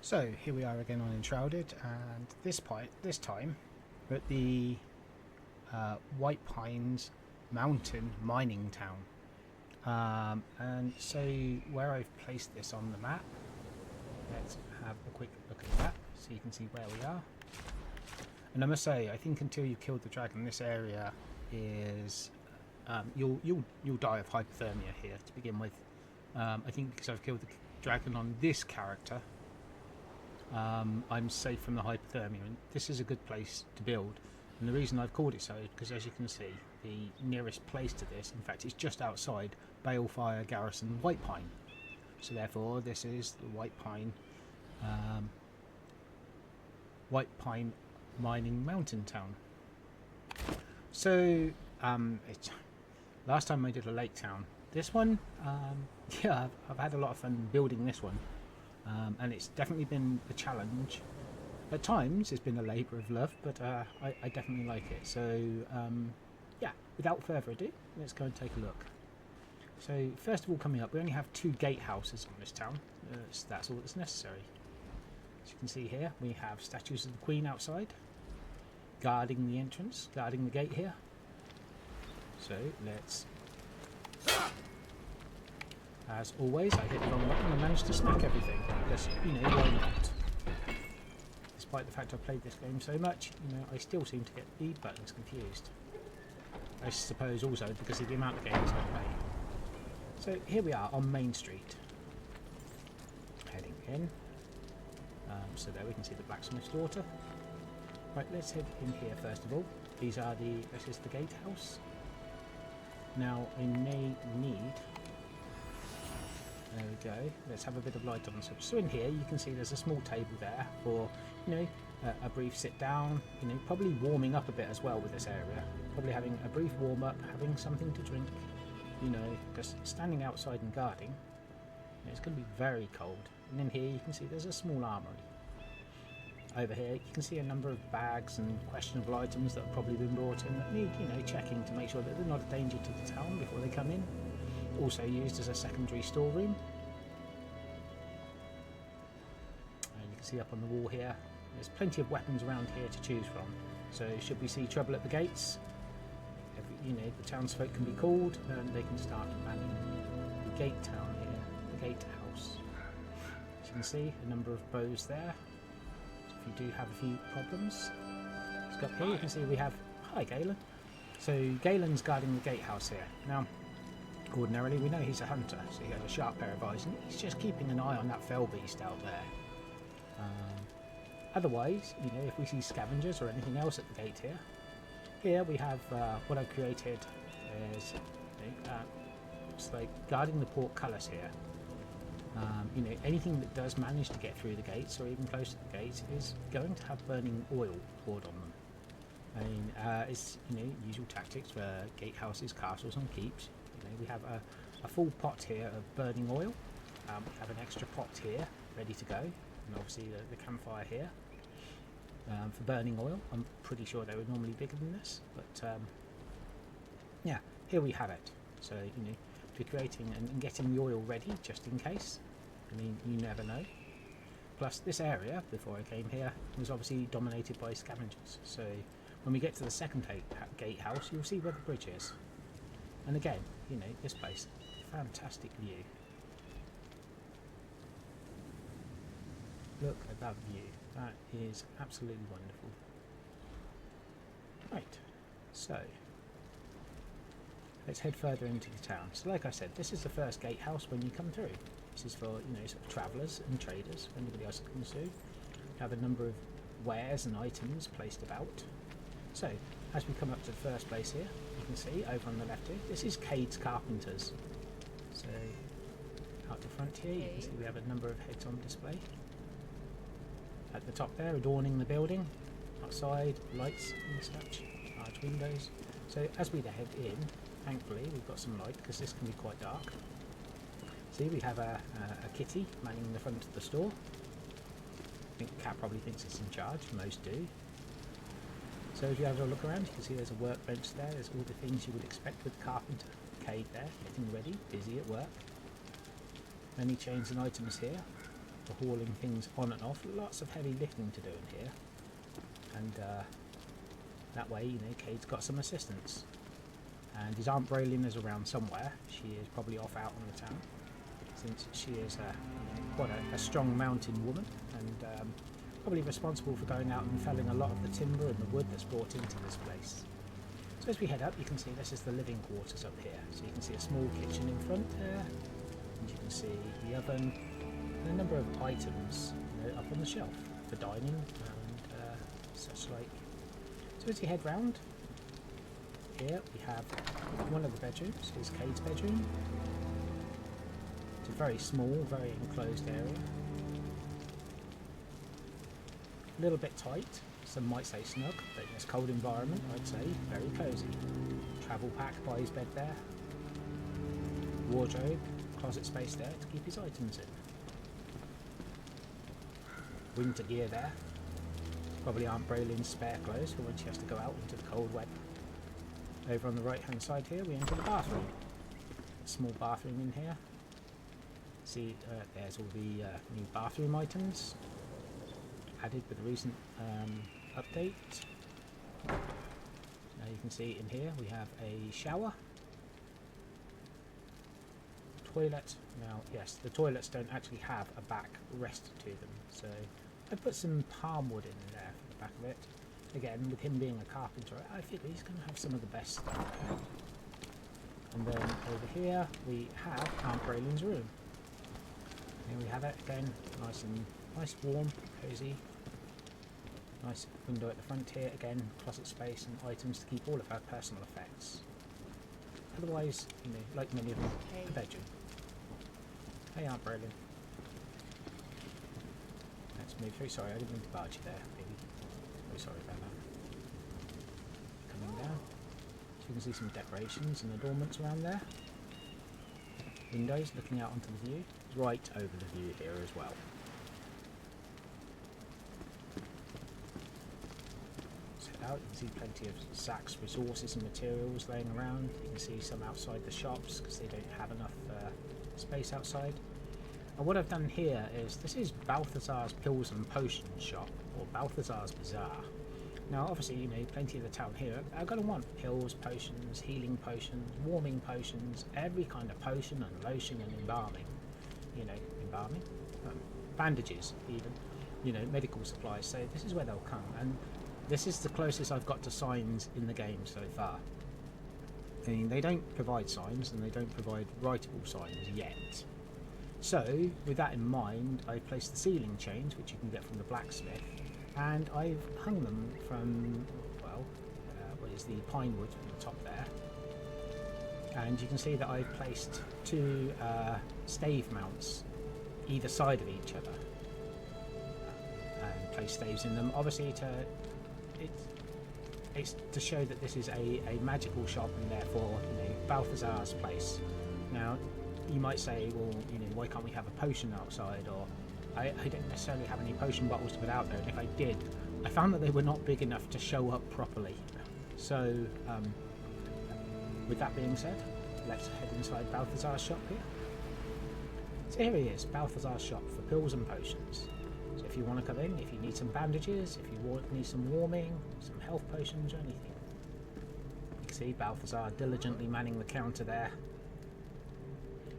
So here we are again on Enshrouded, and this time we're at the White Pines mountain mining town. And so where I've placed this on the map, let's have a quick look at that so you can see where we are. And I must say, I think until you've killed the dragon, this area is you'll die of hypothermia here to begin with. I think because I've killed the dragon on this character, I'm safe from the hypothermia, and this is a good place to build. And the reason I've called it so is because, as you can see, the nearest place to this, in fact, it's just outside Balthazar Garrison, White Pine. So therefore, this is the White Pine mining mountain town. So last time I did a lake town. This one, yeah, I've had a lot of fun building this one. And it's definitely been a challenge. At times it's been a labour of love, but I definitely like it. So yeah, without further ado, let's go and take a look. So first of all, coming up, we only have 2 gatehouses on this town. So that's all that's necessary. As you can see here, we have statues of the Queen outside, guarding the entrance, guarding the gate here. So let's... As always, I hit the wrong button and managed to smack everything. Because, you know, why not? Despite the fact I've played this game so much, you know, I still seem to get the buttons confused. I suppose also because of the amount of games I play. So here we are on Main Street. Heading in. So there we can see the Blacksmith's daughter. Right, let's head in here first of all. This is the Gatehouse. Now, I may need... There we go. Let's have a bit of light on. So in here you can see there's a small table there for, you know, a brief sit down, you know, probably warming up a bit as well with this area. Probably having a brief warm up, having something to drink, you know, because standing outside and guarding, you know, it's going to be very cold. And in here you can see there's a small armoury. Over here you can see a number of bags and questionable items that have probably been brought in that need, you know, checking to make sure that they're not a danger to the town before they come in. Also used as a secondary storeroom. And you can see up on the wall here, there's plenty of weapons around here to choose from. So should we see trouble at the gates, you know, the townsfolk can be called and they can start manning the gate town here, the gatehouse. As you can see, a number of bows there. So if you do have a few problems, let's go up here. You can see we have, hi Galen. So Galen's guarding the gatehouse here. Now, ordinarily, we know he's a hunter, so he has a sharp pair of eyes, and he's just keeping an eye on that fell beast out there. Otherwise, you know, if we see scavengers or anything else at the gate here we have what I've created is it's like guarding the portcullis here. You know, anything that does manage to get through the gates or even close to the gates is going to have burning oil poured on them. I mean, it's, you know, usual tactics for gatehouses, castles, and keeps. You know, we have a full pot here of burning oil. We have an extra pot here ready to go, and obviously the campfire here for burning oil. I'm pretty sure they were normally bigger than this, but yeah, here we have it. So, you know, to creating and getting the oil ready just in case. I mean, you never know. Plus, this area before I came here was obviously dominated by scavengers. So when we get to the second gatehouse, you'll see where the bridge is. And again, you know, this place, fantastic view. Look at that view. That is absolutely wonderful. Right, so let's head further into the town. So like I said, this is the first gatehouse when you come through. This is for, you know, sort of travellers and traders, if anybody else comes through. We have a number of wares and items placed about. So, as we come up to the first place here, you can see over on the left here, this is Cade's Carpenters. So, out the front here, you can see we have a number of heads on display. At the top there, adorning the building. Outside, lights and such, large windows. So, as we head in, thankfully, we've got some light because this can be quite dark. See, we have a kitty manning the front of the store. I think the cat probably thinks it's in charge, most do. So if you have a look around, you can see there's a workbench there. There's all the things you would expect with Carpenter. Cade there, getting ready, busy at work. Many chains and items here. for hauling things on and off. Lots of heavy lifting to do in here, and that way, you know, Cade's got some assistance. And his Aunt Braylon is around somewhere. She is probably off out on the town, since she is quite a strong mountain woman, and probably responsible for going out and felling a lot of the timber and the wood that's brought into this place. So as we head up, you can see this is the living quarters up here. So you can see a small kitchen in front there, and you can see the oven, and a number of items, you know, up on the shelf for dining and such like. So as you head round, here we have one of the bedrooms, is Cade's bedroom. It's a very small, very enclosed area. A little bit tight, some might say snug, but in this cold environment I'd say very cosy. Travel pack by his bed there. Wardrobe, closet space there to keep his items in. Winter gear there. Probably Aunt Braylon's spare clothes for when she has to go out into the cold weather. Over on the right hand side here we enter the bathroom. A small bathroom in here. See, there's all the new bathroom items added with the recent update. Now you can see in here we have a shower. Toilet. Now yes, the toilets don't actually have a back rest to them, so I put some palm wood in there for the back of it. Again, with him being a carpenter, I figure he's going to have some of the best stuff. And then over here we have Aunt Braylon's room. Here we have it again, nice, warm, cosy. Nice window at the front here. Again, closet space and items to keep all of her personal effects. Otherwise, you know, like many of them, a bedroom. Hey, Aunt Braylon. Let's move through. Sorry, I didn't mean to barge you there, baby. Very sorry about that. Coming down. So you can see some decorations and adornments around there. Windows looking out onto the view. Right over the view here as well. Set out, you can see plenty of sacks, resources and materials laying around. You can see some outside the shops because they don't have enough space outside. And what I've done here is, this is Balthazar's Pills and Potions shop, or Balthazar's Bazaar. Now obviously, you know, plenty of the town here are going to want pills, potions, healing potions, warming potions, every kind of potion and lotion and embalming. You know, embalming? Bandages even, you know, medical supplies. So this is where they'll come, and this is the closest I've got to signs in the game so far. I mean, they don't provide signs and they don't provide writable signs yet. So with that in mind, I placed the ceiling chains, which you can get from the Blacksmith, and I've hung them from, well, what is the pine wood on the top there. And you can see that I've placed two stave mounts either side of each other, and placed staves in them, obviously it's to show that this is a magical shop, and therefore, you know, Balthazar's place. Now you might say, well, you know, why can't we have a potion outside? Or I don't necessarily have any potion bottles to put out there, and if I did, I found that they were not big enough to show up properly. So with that being said, let's head inside Balthazar's shop here. So here he is, Balthazar's shop for pills and potions. So if you want to come in, if you need some bandages, if you need some warming, some health potions or anything. You can see Balthazar diligently manning the counter there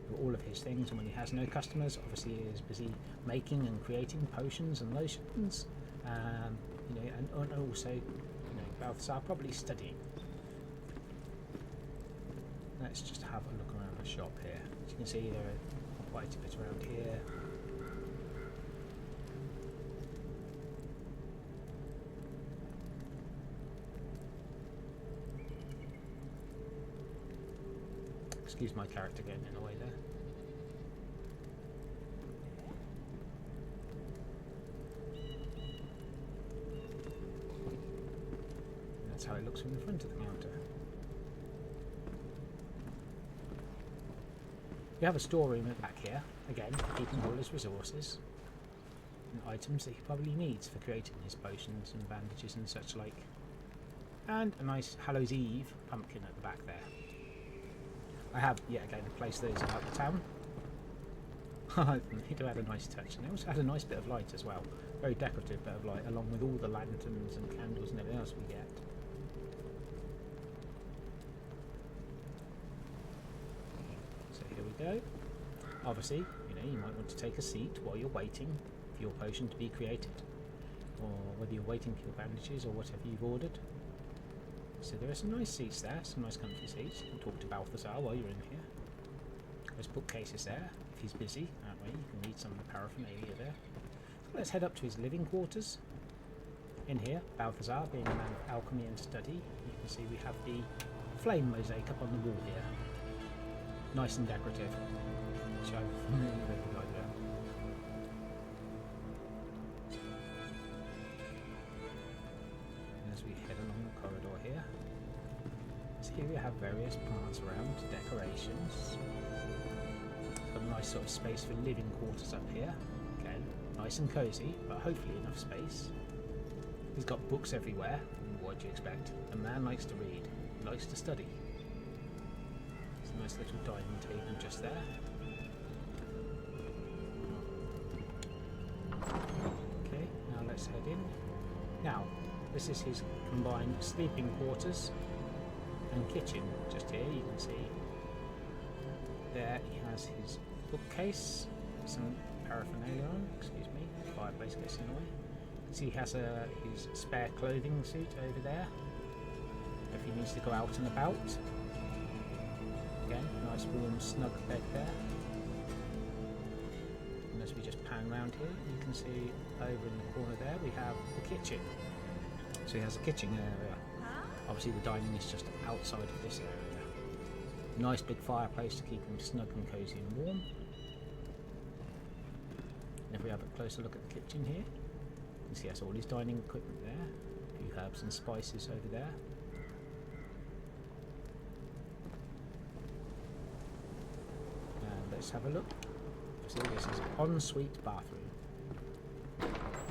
with all of his things, and when he has no customers, obviously he is busy making and creating potions and lotions. You know, and also, you know, Balthazar probably studying. Let's just have a look around the shop here. As you can see, there are quite a bit around here. Excuse my character getting in the way there. And that's how it looks from the front of the counter. You have a storeroom at the back here, again, for keeping all his resources and items that he probably needs for creating his potions and bandages and such like. And a nice Hallows Eve pumpkin at the back there. I have, yet again, placed those about the town. They do add a nice touch, and they also add a nice bit of light as well. Very decorative bit of light, along with all the lanterns and candles and everything else we get. So here we go. Obviously, you might want to take a seat while you're waiting for your potion to be created, or whether you're waiting for your bandages or whatever you've ordered. So there are some nice seats there, some nice comfy seats. You can talk to Balthazar while you're in here. There's bookcases there, if he's busy, that way you can read some of the paraphernalia there. So let's head up to his living quarters. In here, Balthazar, being a man of alchemy and study, you can see we have the flame mosaic up on the wall here. Nice and decorative, which I really, really like that. And as we head along the corridor here, so here we have various plants around, decorations. Got a nice sort of space for living quarters up here. Again, nice and cosy, but hopefully enough space. He's got books everywhere. What do you expect? A man likes to read, he likes to study. There's a nice little dining table just there. Okay, now let's head in. Now, this is his combined sleeping quarters and kitchen. Just here you can see there he has his bookcase, some paraphernalia on, excuse me, fireplace gets in the way. You can see he has his spare clothing suit over there if he needs to go out and about. Again, nice warm snug bed there. And as we just pan around here, you can see over in the corner there we have the kitchen. So he has a kitchen area. Obviously the dining is just outside of this area. Nice big fireplace to keep him snug and cosy and warm. And if we have a closer look at the kitchen here, you can see he has all his dining equipment there. A few herbs and spices over there. And let's have a look. So this is ensuite bathroom.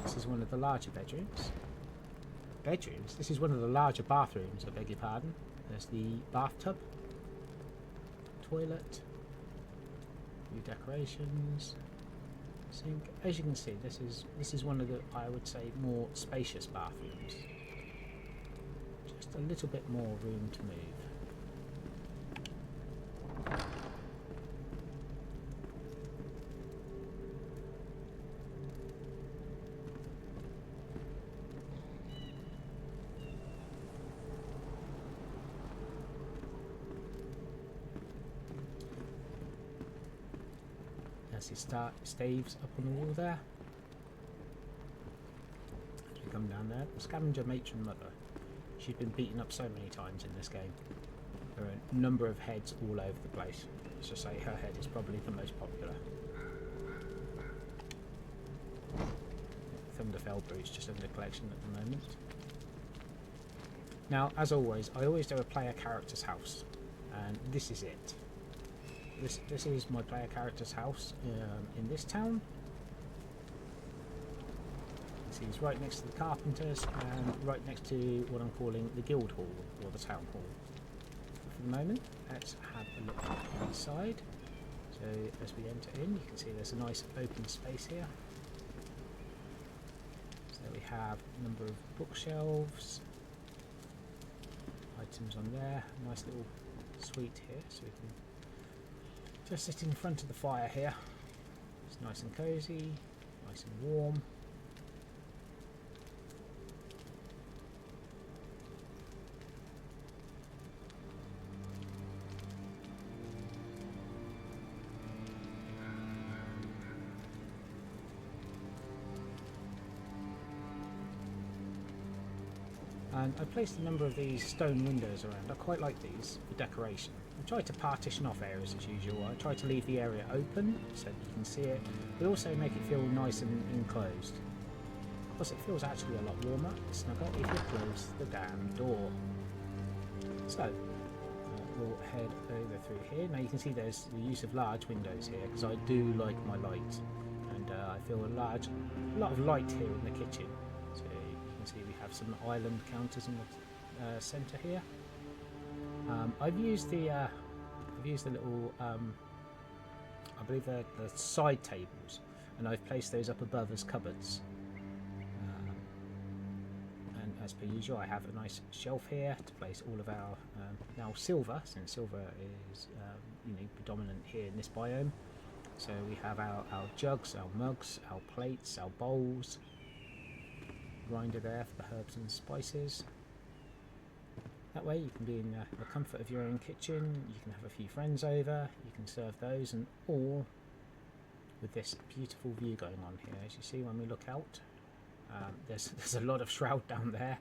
This is one of the larger bedrooms. This is one of the larger bathrooms, I beg your pardon. There's the bathtub, toilet, new decorations, sink. As you can see, this is one of the, I would say, more spacious bathrooms. Just a little bit more room to move. As his staves up on the wall there. As we come down there, the scavenger matron mother. She's been beaten up so many times in this game. There are a number of heads all over the place. Let's just say her head is probably the most popular. Thunderfell Brute just under collection at the moment. Now, as always, I always do a player character's house, and this is it. This is my player character's house in this town. So he's right next to the Carpenters and right next to what I'm calling the Guild Hall or the Town Hall. For the moment, let's have a look inside. So as we enter in, you can see there's a nice open space here. So we have a number of bookshelves, items on there, nice little suite here, so we can just sit in front of the fire here. It's nice and cosy, nice and warm. And I placed a number of these stone windows around. I quite like these for decoration. I tried to partition off areas as usual. I tried to leave the area open so that you can see it, but also make it feel nice and enclosed. Plus it feels actually a lot warmer and snugger if you close the damn door. So we'll head over through here. Now you can see there's the use of large windows here because I do like my light, and I feel a lot of light here in the kitchen. So you can see we have some island counters in the centre here. I've used the little believe they're the side tables, and I've placed those up above as cupboards. And as per usual, I have a nice shelf here to place all of our now silver, since silver is predominant here in this biome. So we have our jugs, our mugs, our plates, our bowls, grinder there for the herbs and spices. That way you can be in the comfort of your own kitchen, you can have a few friends over, you can serve those, and all with this beautiful view going on here. As you see when we look out, there's a lot of shroud down there,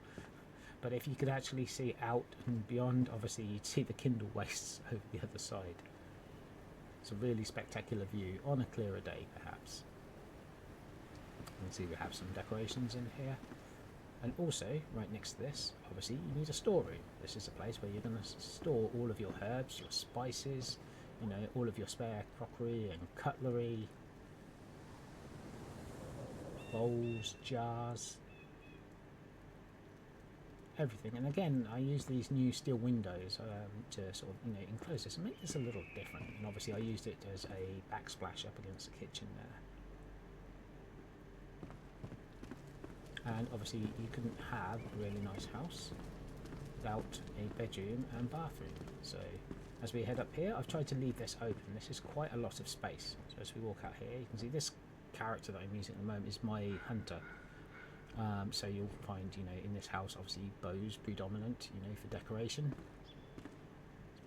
but if you could actually see out and beyond, obviously you'd see the kindle wastes over the other side. It's a really spectacular view on a clearer day, perhaps. You can see we have some decorations in here, and also right next to this, obviously you need a storeroom. This is a place where you're going to store all of your herbs, your spices, all of your spare crockery and cutlery, bowls, jars, everything. And again, I use these new steel windows to sort of enclose this and make this a little different. And obviously I used it as a backsplash up against the kitchen there. And obviously you couldn't have a really nice house without a bedroom and bathroom. So as we head up here, I've tried to leave this open. This is quite a lot of space. So as we walk out here, you can see this character that I'm using at the moment is my hunter. So you'll find, in this house, obviously bows predominant, for decoration.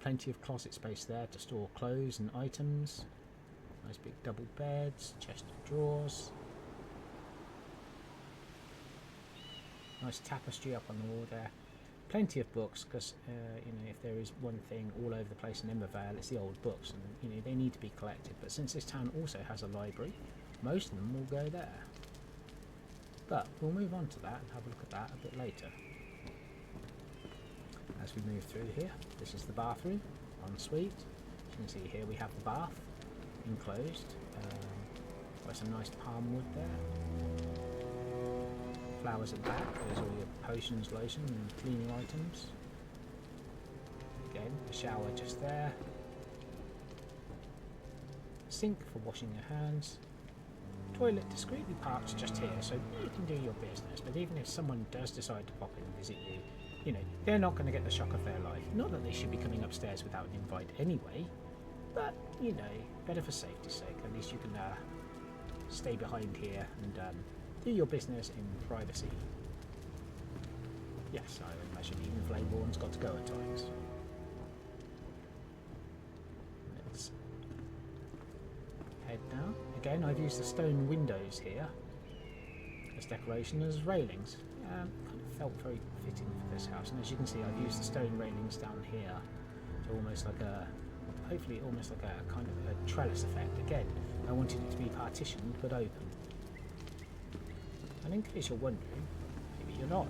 Plenty of closet space there to store clothes and items. Nice big double beds, chest of drawers. Nice tapestry up on the wall there. Plenty of books, because if there is one thing all over the place in Embervale, it's the old books, and they need to be collected. But since this town also has a library, most of them will go there. But we'll move on to that and have a look at that a bit later. As we move through here, this is the bathroom, ensuite. As you can see here we have the bath enclosed. Got some nice palm wood there. Flowers at the back, there's all your potions, lotion and cleaning items. Again, the shower just there. Sink for washing your hands. Toilet discreetly parked just here, so you can do your business, but even if someone does decide to pop in and visit you, they're not going to get the shock of their life. Not that they should be coming upstairs without an invite anyway, but, better for safety's sake. At least you can stay behind here and do your business in privacy. Yes, I imagine even Flameborn's got to go at times. Let's head down. Again, I've used the stone windows here as decoration, as railings. Kind of felt very fitting for this house, and as you can see, I've used the stone railings down here to almost like hopefully almost like a kind of a trellis effect. Again, I wanted it to be partitioned but open. And in case you're wondering, maybe you're not,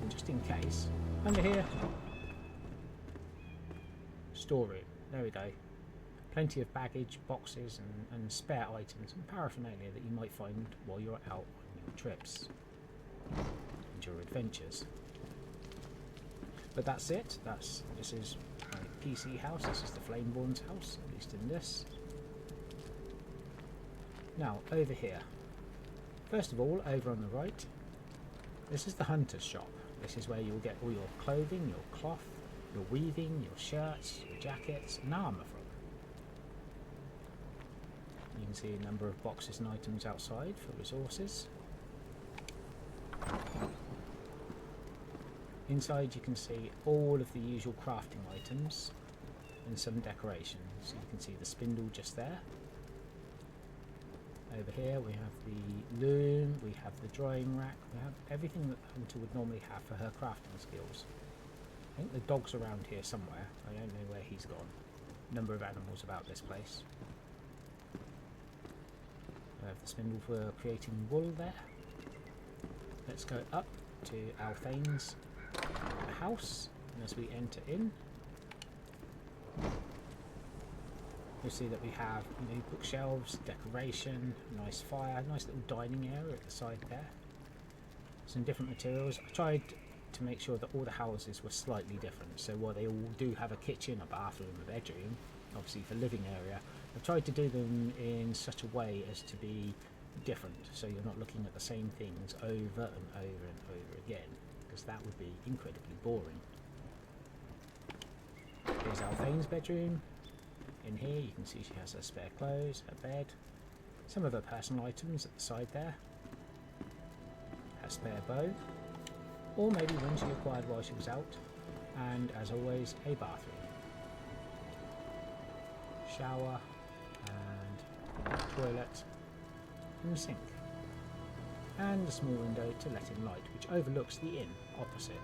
and just in case, under here, storeroom. There we go. Plenty of baggage, boxes and spare items and paraphernalia that you might find while you're out on your trips and your adventures. But that's it. This is my PC house. This is the Flameborn's house, at least in this. Now, over here. First of all, over on the right, this is the hunter's shop. This is where you'll get all your clothing, your cloth, your weaving, your shirts, your jackets and armour from. You can see a number of boxes and items outside for resources. Inside you can see all of the usual crafting items and some decorations. You can see the spindle just there. Over here we have the loom, we have the drying rack, we have everything that the hunter would normally have for her crafting skills. I think the dog's around here somewhere, I don't know where he's gone. Number of animals about this place. We have the spindle for creating wool there. Let's go up to Althane's house, and as we enter in, you'll see that we have bookshelves, decoration, nice fire, nice little dining area at the side there. Some different materials. I tried to make sure that all the houses were slightly different, so while they all do have a kitchen, a bathroom, a bedroom, obviously for living area, I've tried to do them in such a way as to be different, so you're not looking at the same things over and over and over again, because that would be incredibly boring. Here's Alphane's bedroom. In here you can see she has her spare clothes, her bed, some of her personal items at the side there, her spare bow, or maybe one she acquired while she was out, and as always a bathroom, shower, and toilet, and a sink, and a small window to let in light which overlooks the inn opposite.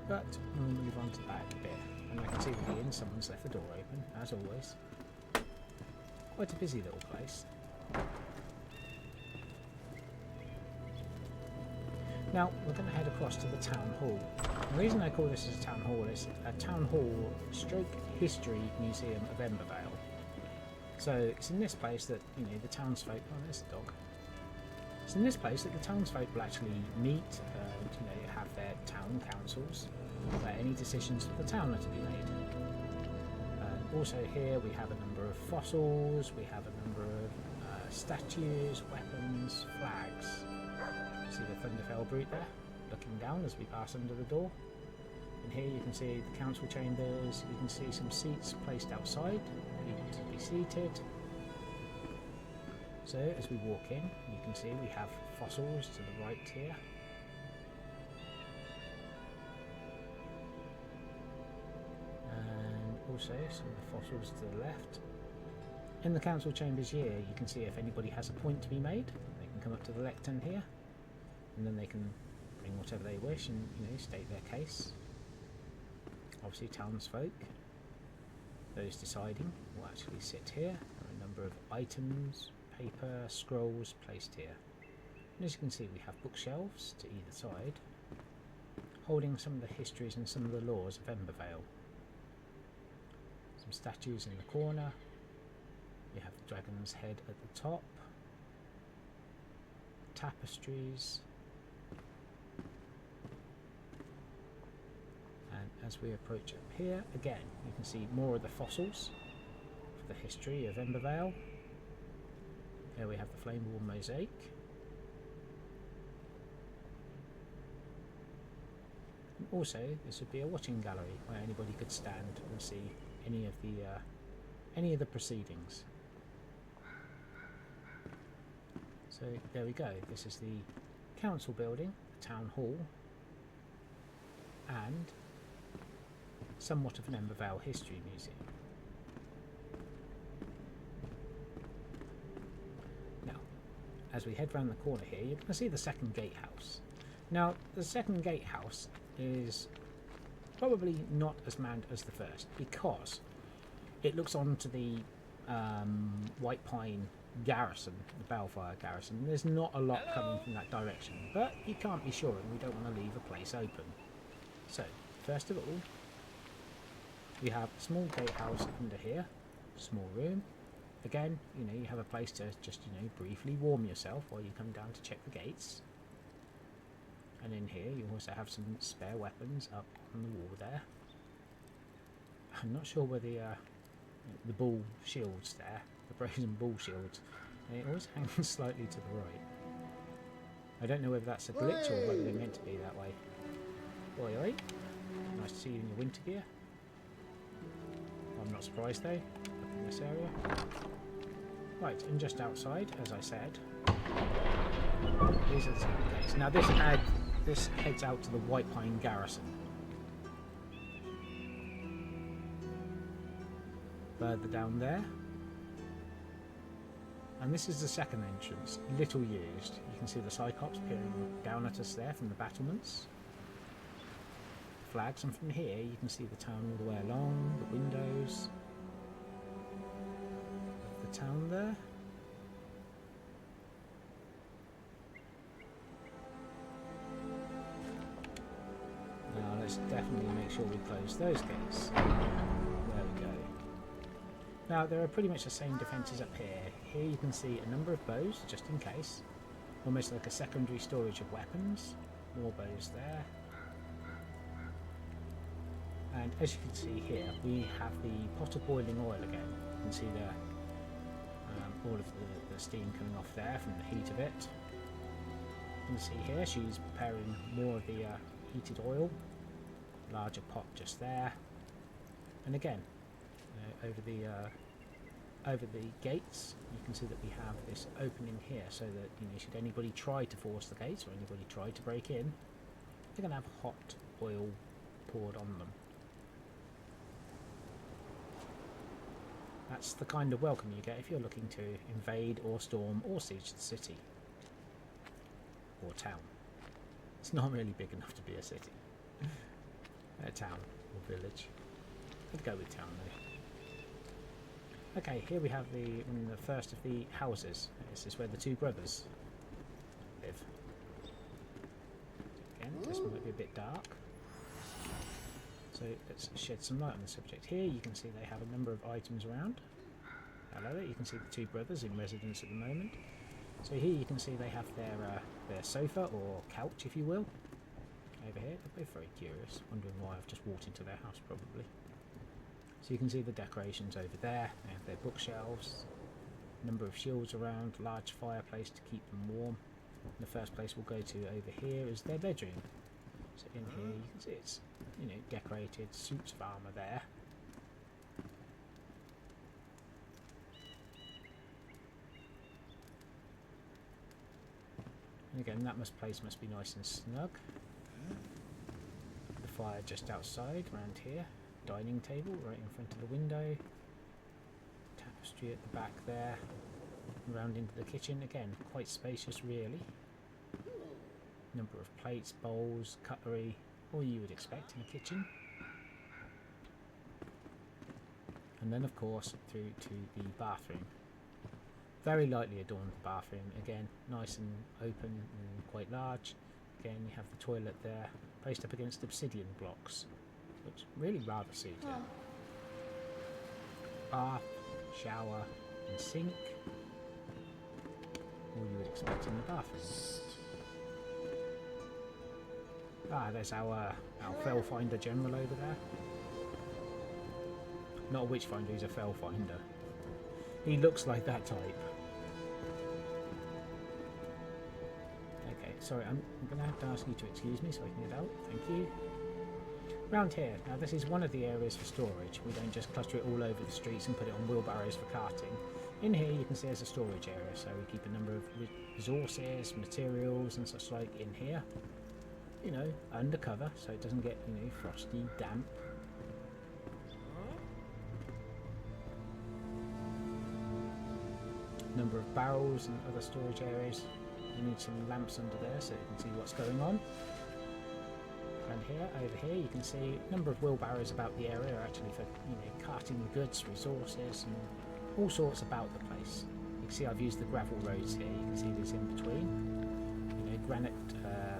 But we'll move on to the back bit, and I can see with the inn someone's left the door open, as always. Quite a busy little place. Now we're going to head across to the town hall. The reason I call this as a town hall is a town hall stroke history museum of Embervale. So it's in this place that, you know, the townsfolk, oh there's the dog. It's in this place that the townsfolk will actually meet and, you know, have their town councils where any decisions for the town are to be made. Also here we have a number of fossils, we have a number of statues, weapons, flags. See the Thunderfell brute there, looking down as we pass under the door. And here you can see the council chambers, you can see some seats placed outside for people to be seated. So as we walk in, you can see we have fossils to the right here. And also some of the fossils to the left. In the council chambers here, you can see if anybody has a point to be made, they can come up to the lectern here, and then they can bring whatever they wish and, you know, state their case. Obviously townsfolk, those deciding, will actually sit here. There are a number of items, paper, scrolls placed here. And as you can see, we have bookshelves to either side, holding some of the histories and some of the laws of Embervale. Some statues in the corner. You have the dragon's head at the top. Tapestries. And as we approach up here, again, you can see more of the fossils for the history of Embervale. Here we have the flammable mosaic. And also, this would be a watching gallery where anybody could stand and see any of the proceedings. So there we go. This is the council building, the town hall, and somewhat of an Embervale history museum. Now, as we head round the corner here, you're going to see the second gatehouse. Now, the second gatehouse is probably not as manned as the first because it looks onto the White Pine Garrison, the Balthazar Garrison. There's not a lot coming from that direction, but you can't be sure and we don't want to leave a place open. So, first of all, we have a small gatehouse under here, small room. Again, you know, you have a place to just, you know, briefly warm yourself while you come down to check the gates. And in here you also have some spare weapons up on the wall there. I'm not sure where the bull shields there, the brazen bull shields, they always hang slightly to the right. I don't know whether that's a glitch or whether they're meant to be that way. Oi oi, nice to see you in your winter gear. I'm not surprised though, up in this area. Right, and just outside, as I said, these are the second gates. Now this heads out to the White Pine Garrison. Further down there. And this is the second entrance, little used. You can see the Cyclops peering down at us there from the battlements. Flags, and from here you can see the town all the way along, the windows of the town there. Now let's definitely make sure we close those gates. There we go. Now there are pretty much the same defences up here. Here you can see a number of bows, just in case. Almost like a secondary storage of weapons. More bows there. And as you can see here, we have the pot of boiling oil again. You can see the all of the steam coming off there from the heat of it. You can see here she's preparing more of the heated oil. Larger pot just there. And again, over the gates, you can see that we have this opening here, so that should anybody try to force the gates or anybody try to break in, they're going to have hot oil poured on them. That's the kind of welcome you get if you're looking to invade or storm or siege the city or town. It's not really big enough to be a city. A town or village. I'd go with town though. Okay, here we have the first of the houses. This is where the two brothers live. Again, this might be a bit dark. So let's shed some light on the subject. Here you can see they have a number of items around. Hello there, you can see the two brothers in residence at the moment. So here you can see they have their sofa or couch, if you will. Over here, they're both very curious, wondering why I've just walked into their house probably. So you can see the decorations over there. They have their bookshelves, a number of shields around, large fireplace to keep them warm. The first place we'll go to over here is their bedroom. So in here you can see it's decorated, suits of armour there. And again, that place must be nice and snug. The fire just outside, around here. Dining table right in front of the window. Tapestry at the back there. Round into the kitchen. Again, quite spacious really. Number of plates, bowls, cutlery, all you would expect in a kitchen. And then of course through to the bathroom. Very lightly adorned bathroom. Again, nice and open and quite large. Again, you have the toilet there, placed up against obsidian blocks. Looks really rather suited. Bath, shower and sink. All you would expect in the bathroom. Ah, there's our fell finder general over there. Not a witch finder, he's a fell finder. He looks like that type. Okay, sorry, I'm going to have to ask you to excuse me so I can get out. Thank you. Round here, now this is one of the areas for storage. We don't just cluster it all over the streets and put it on wheelbarrows for carting. In here you can see there's a storage area, so we keep a number of resources, materials and such like in here. Undercover, so it doesn't get, frosty, damp. Number of barrels and other storage areas. You need some lamps under there so you can see what's going on. And here, over here, you can see a number of wheelbarrows about the area, actually for carting goods, resources, and all sorts about the place. You can see I've used the gravel roads here. You can see this in between. Granite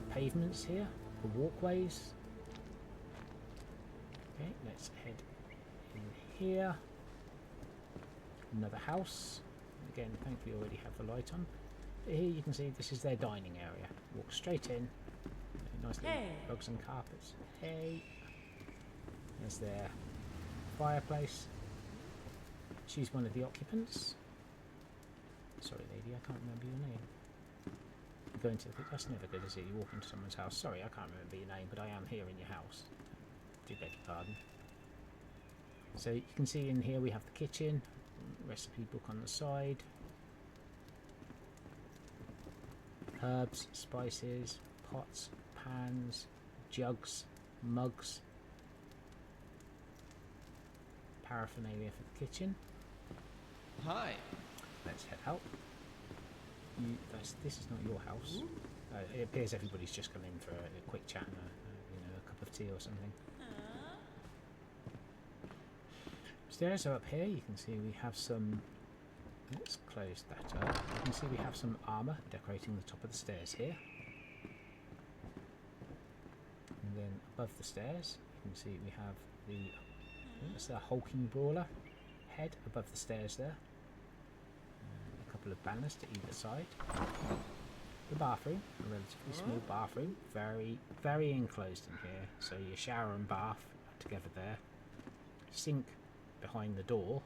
pavements here for walkways. Okay, let's head in here. Another house. Again, thankfully, already have the light on. But here you can see this is their dining area. Walk straight in. Nice little rugs and carpets. Hey! There's their fireplace. She's one of the occupants. Sorry, lady, I can't remember your name. Going to that's never good, is it? You walk into someone's house. Sorry, I can't remember your name, but I am here in your house. Do beg your pardon. So you can see in here we have the kitchen, recipe book on the side, herbs, spices, pots, pans, jugs, mugs, paraphernalia for the kitchen. Hi. Let's head out. This is not your house. It appears everybody's just come in for a quick chat and a cup of tea or something. Stairs are up here. You can see we have some. Let's close that up. You can see we have some armour decorating the top of the stairs here. And then above the stairs, you can see we have the hulking brawler head above the stairs there. A couple of banners to either side. The bathroom, a relatively small bathroom, very enclosed in here. So your shower and bath that together there. Sink behind the door.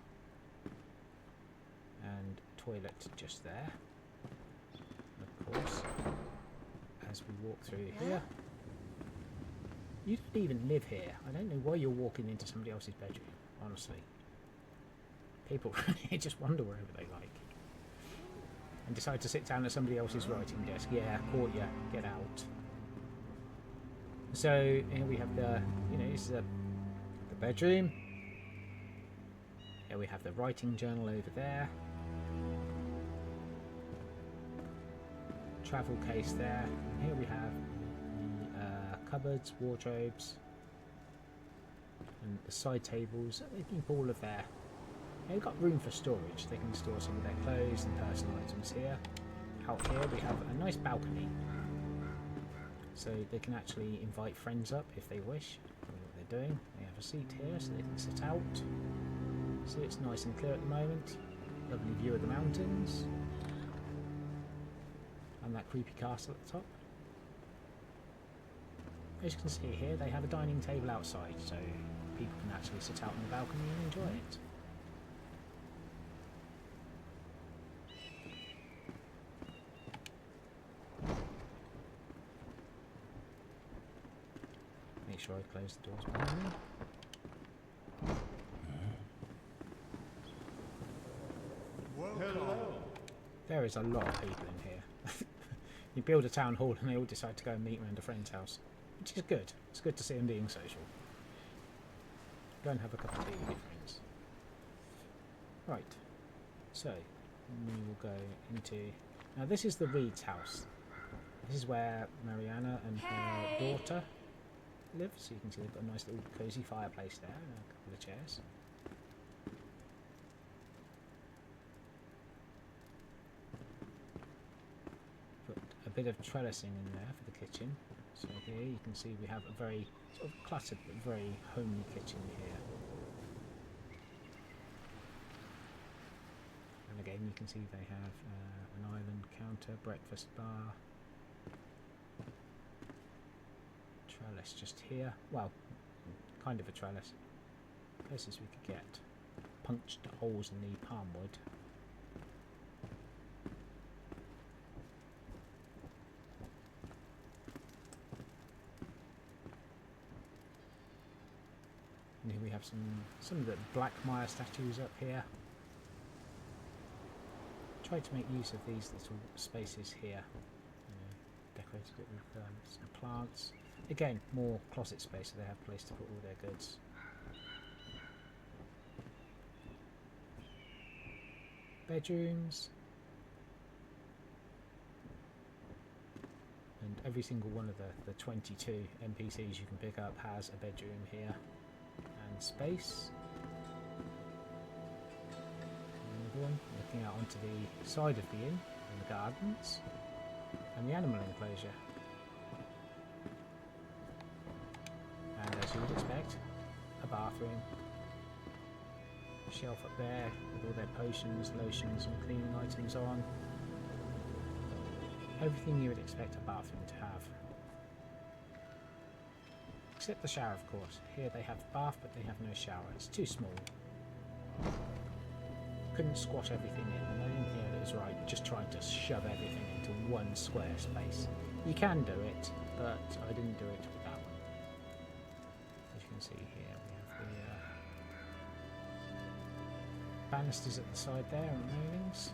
And toilet just there. Of course, as we walk through here. You don't even live here. I don't know why you're walking into somebody else's bedroom, honestly. People really just wander wherever they like. And decide to sit down at somebody else's writing desk. Yeah, caught ya. Get out. So, here we have the, this is the bedroom. Here we have the writing journal over there. Travel case there. And here we have the cupboards, wardrobes, and the side tables. They keep all of their... They've got room for storage. They can store some of their clothes and personal items here. Out here we have a nice balcony. So they can actually invite friends up if they wish. What they're doing. They have a seat here so they can sit out. See, it's nice and clear at the moment. Lovely view of the mountains. And that creepy castle at the top. As you can see here, they have a dining table outside, so people can actually sit out on the balcony and enjoy it. Make sure I close the doors behind me. Hello. There is a lot of people in here. You build a town hall and they all decide to go and meet around a friend's house, which is good. It's good to see them being social. Go and have a cup of tea with your friends. Right, so we will go into... Now this is the Reed's house. This is where Mariana and her daughter live, so you can see they've got a nice little cosy fireplace there and a couple of chairs. Put a bit of trellising in there for the kitchen. So here you can see we have a very sort of cluttered but very homely kitchen here. And again you can see they have an island counter, breakfast bar, trellis just here. Well, kind of a trellis. Places we could get punched holes in the palm wood. And here we have some of the Blackmire statues up here. Try to make use of these little spaces here. Decorated it with some plants. Again, more closet space, so they have a place to put all their goods. Bedrooms. And every single one of the 22 NPCs you can pick up has a bedroom here. And space. Another one, looking out onto the side of the inn, and the gardens, and the animal enclosure. And as you would expect, a bathroom. Shelf up there with all their potions, lotions and cleaning items on. Everything you would expect a bathroom to have. Except the shower, of course. Here they have a bath, but they have no shower. It's too small. Couldn't squash everything in, and I didn't think it was right just trying to shove everything into one square space. You can do it, but I didn't do it with that one. As you can see here, we have the banisters at the side there and railings.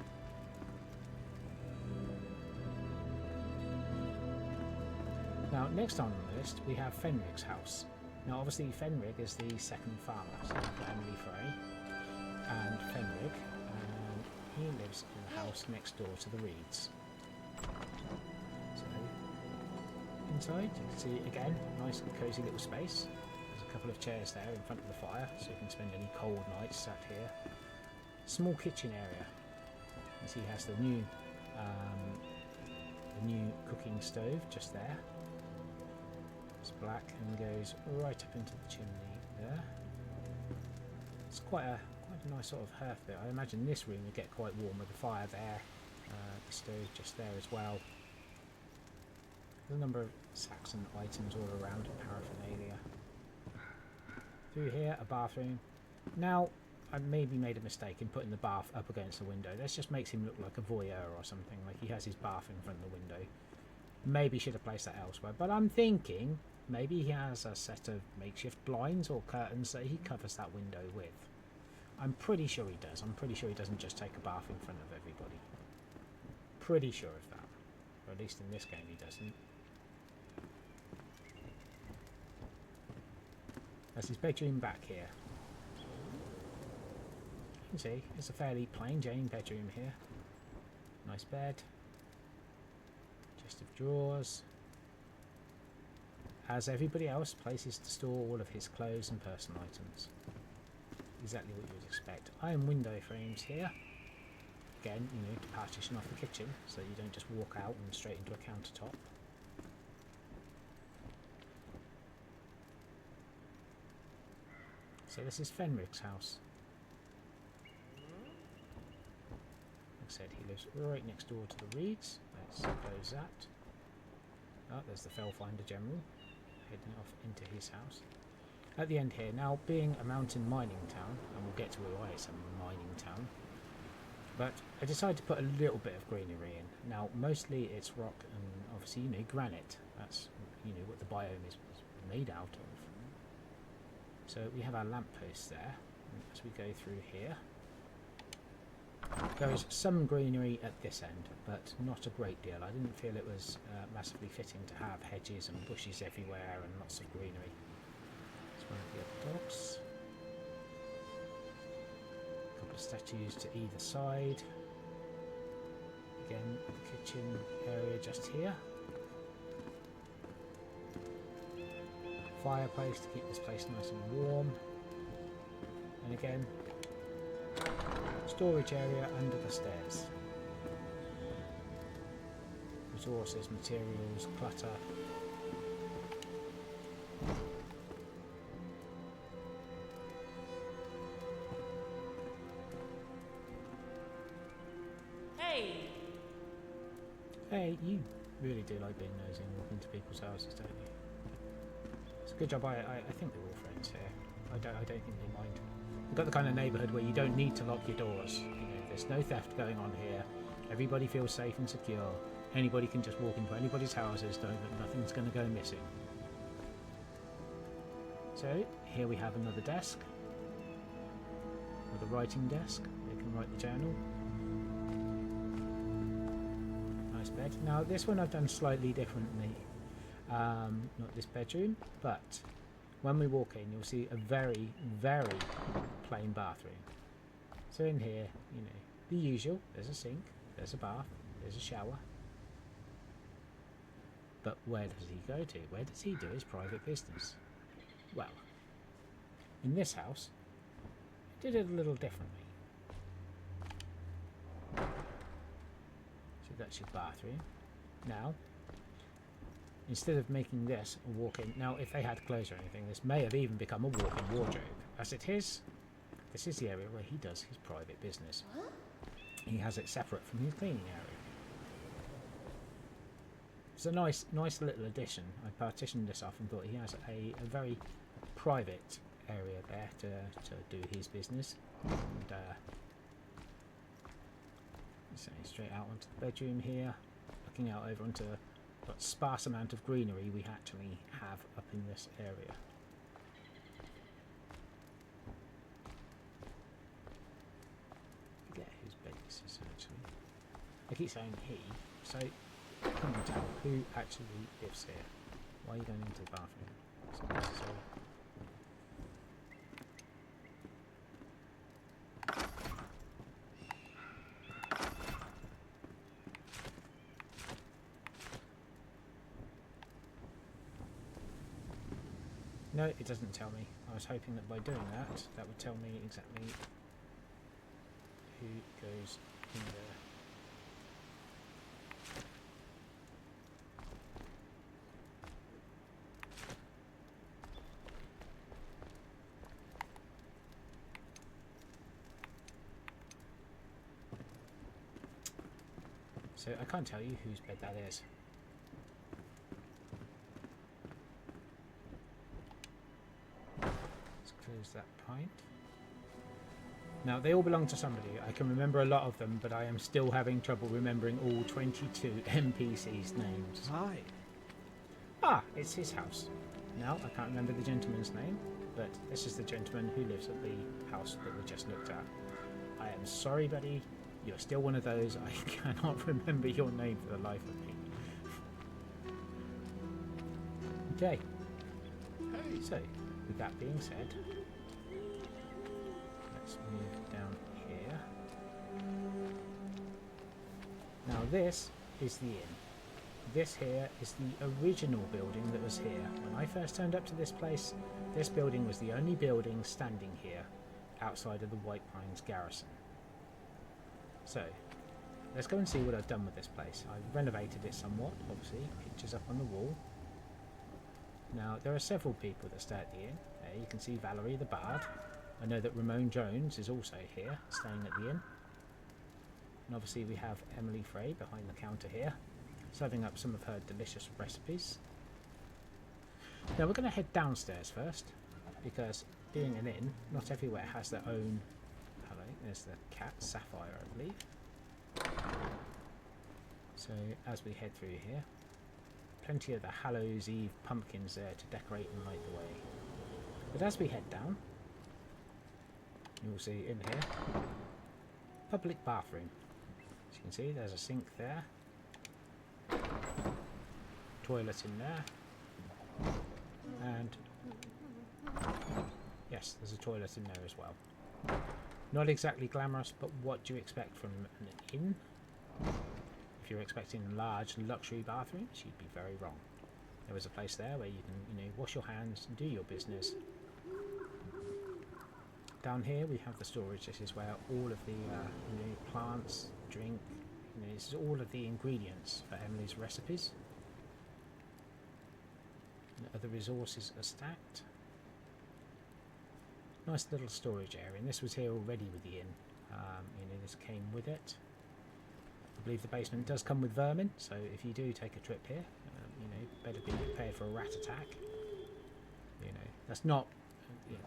Now, next on the list, we have Fenrig's house. Now, obviously, Fenrig is the second farmer, so we've got Emily Frey and Fenrig, and he lives in the house next door to the Reeds. So, inside, you can see, again, nice and cosy little space. There's a couple of chairs there in front of the fire, so you can spend any cold nights sat here. Small kitchen area. You see, he has the new cooking stove just there. It's black and goes right up into the chimney there. It's quite a nice sort of hearth bit. I imagine this room would get quite warm with the fire there. The stove just there as well. There's a number of Saxon items all around, paraphernalia. Through here, a bathroom. Now, I maybe made a mistake in putting the bath up against the window. This just makes him look like a voyeur or something, like he has his bath in front of the window. Maybe should have placed that elsewhere, but I'm thinking maybe he has a set of makeshift blinds or curtains that he covers that window with. I'm pretty sure he does. I'm pretty sure he doesn't just take a bath in front of everybody. Pretty sure of that. Or at least in this game he doesn't. That's his bedroom back here. You can see it's a fairly plain Jane bedroom here. Nice bed. Chest of drawers. As everybody else, places to store all of his clothes and personal items. Exactly what you would expect. Iron window frames here. Again, you know, to partition off the kitchen so you don't just walk out and straight into a countertop. So this is Fenrich's house. Like I said, he lives right next door to the Reeds. Let's close that. Oh, there's the Fellfinder General heading off into his house. At the end here, now being a mountain mining town, and we'll get to why it's a mining town, but I decided to put a little bit of greenery in. Now mostly it's rock and obviously, you know, granite. That's, you know, what the biome is made out of. So we have our lampposts there. And as we go through here, there is some greenery at this end, but not a great deal. I didn't feel it was massively fitting to have hedges and bushes everywhere and lots of greenery. It's one of the other dogs. A couple of statues to either side. Again, the kitchen area just here. Fireplace to keep this place nice and warm. And again, storage area under the stairs. Resources, materials, clutter. Hey, you really do like being nosy and walking into people's houses, don't you? It's a good job. I think they're all friends here. I don't think they mind. We've got the kind of neighbourhood where you don't need to lock your doors. You know, there's no theft going on here. Everybody feels safe and secure. Anybody can just walk into anybody's houses, knowing that nothing's going to go missing. So here we have another desk, with a writing desk. You can write the journal. Nice bed. Now this one I've done slightly differently. Not this bedroom, but when we walk in, you'll see a very, very plain bathroom. So in here, you know, the usual. There's a sink, there's a bath, there's a shower. But where does he go to? Where does he do his private business? Well, in this house, he did it a little differently. So that's your bathroom. Now, instead of making this a walk-in, now if they had clothes or anything, this may have even become a walk-in wardrobe. As it is, this is the area where he does his private business. He has it separate from his cleaning area. It's a nice little addition. I partitioned this off and thought he has a very private area there to do his business. And straight out onto the bedroom here, looking out over onto what sparse amount of greenery we actually have up in this area. Forget whose bed this is actually. I keep saying he, so I can't tell who actually lives here. Why are you going into the bathroom? It's not necessary. No, it doesn't tell me. I was hoping that by doing that, that would tell me exactly who goes in there. So I can't tell you whose bed that is. that pint? Now, they all belong to somebody. I can remember a lot of them, but I am still having trouble remembering all 22 NPCs' names. Hi. Ah, it's his house. Now, I can't remember the gentleman's name, but this is the gentleman who lives at the house that we just looked at. I am sorry, buddy. You're still one of those. I cannot remember your name for the life of me. Okay. Hey. So, with that being said, let's move down here. Now this is the inn. This here is the original building that was here. When I first turned up to this place, this building was the only building standing here outside of the White Pines Garrison. So, let's go and see what I've done with this place. I've renovated it somewhat, obviously, pictures up on the wall. Now, there are several people that stay at the inn. You can see Valerie the Bard. I know that Ramon Jones is also here, staying at the inn. And obviously we have Emily Frey behind the counter here, serving up some of her delicious recipes. Now we're going to head downstairs first, because being an inn, not everywhere has their own... Hello, there's the cat, Sapphire, I believe. So as we head through here, plenty of the Hallows Eve pumpkins there to decorate and light the way. But as we head down, you'll see in here, public bathroom. As you can see, there's a sink there, toilet in there, and yes, there's a toilet in there as well. Not exactly glamorous, but what do you expect from an inn? If you're expecting large luxury bathrooms, you'd be very wrong. There is a place there where you can, wash your hands and do your business. Down here we have the storage. This is where all of the plants, drink, this is all of the ingredients for Emily's recipes. And other resources are stacked. Nice little storage area, and this was here already with the inn. This came with it. I believe the basement does come with vermin, so if you do take a trip here, better be prepared for a rat attack.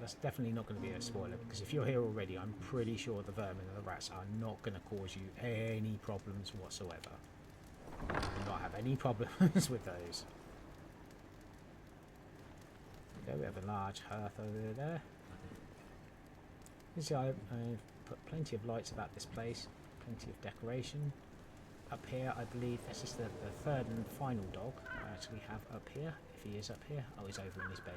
That's definitely not going to be a spoiler, because if you're here already, I'm pretty sure the vermin and the rats are not going to cause you any problems whatsoever. You will not have any problems with those. Okay, we have a large hearth over there. You see, I've put plenty of lights about this place, plenty of decoration. Up here, I believe this is the third and final dog I actually have up here. If he is up here, oh, he's over in his bed.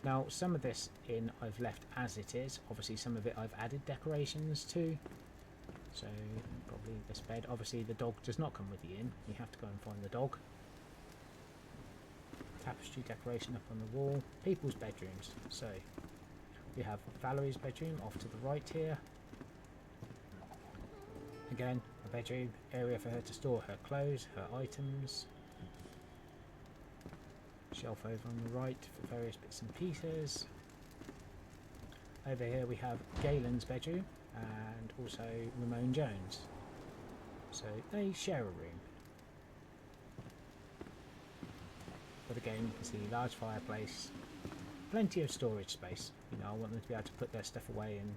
Now, some of this inn I've left as it is. Obviously, some of it I've added decorations to. So, probably this bed. Obviously, the dog does not come with the inn. You have to go and find the dog. Tapestry decoration up on the wall. People's bedrooms. So, we have Valerie's bedroom off to the right here. Again, a bedroom, area for her to store her clothes, her items. Shelf over on the right for various bits and pieces. Over here we have Galen's bedroom and also Ramon Jones. So they share a room. But again, you can see large fireplace, plenty of storage space. I want them to be able to put their stuff away and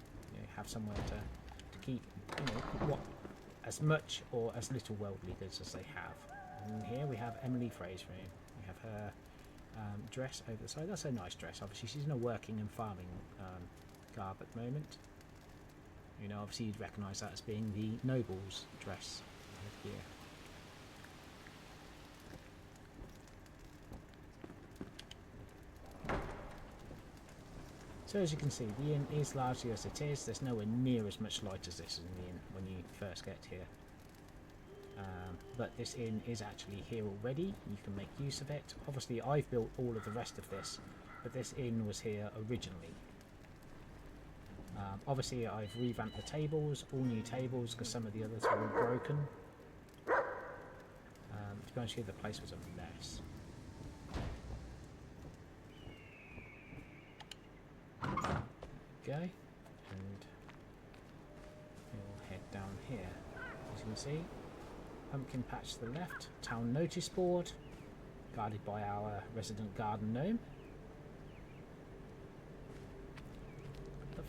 have somewhere to keep what as much or as little worldly goods as they have. And here we have Emily Frey's room. We have her dress over the side. That's a nice dress. Obviously she's in a working and farming garb at the moment. Obviously you'd recognise that as being the noble's dress here. So as you can see, the inn is largely as it is. There's nowhere near as much light as this in the inn when you first get here. But this inn is actually here already. You can make use of it. Obviously I've built all of the rest of this, but this inn was here originally. Obviously I've revamped the tables, all new tables, because some of the others were all broken. To be honest with you, the place was a mess. Go, and we'll head down here. As you can see, pumpkin patch to the left, town notice board, guarded by our resident garden gnome.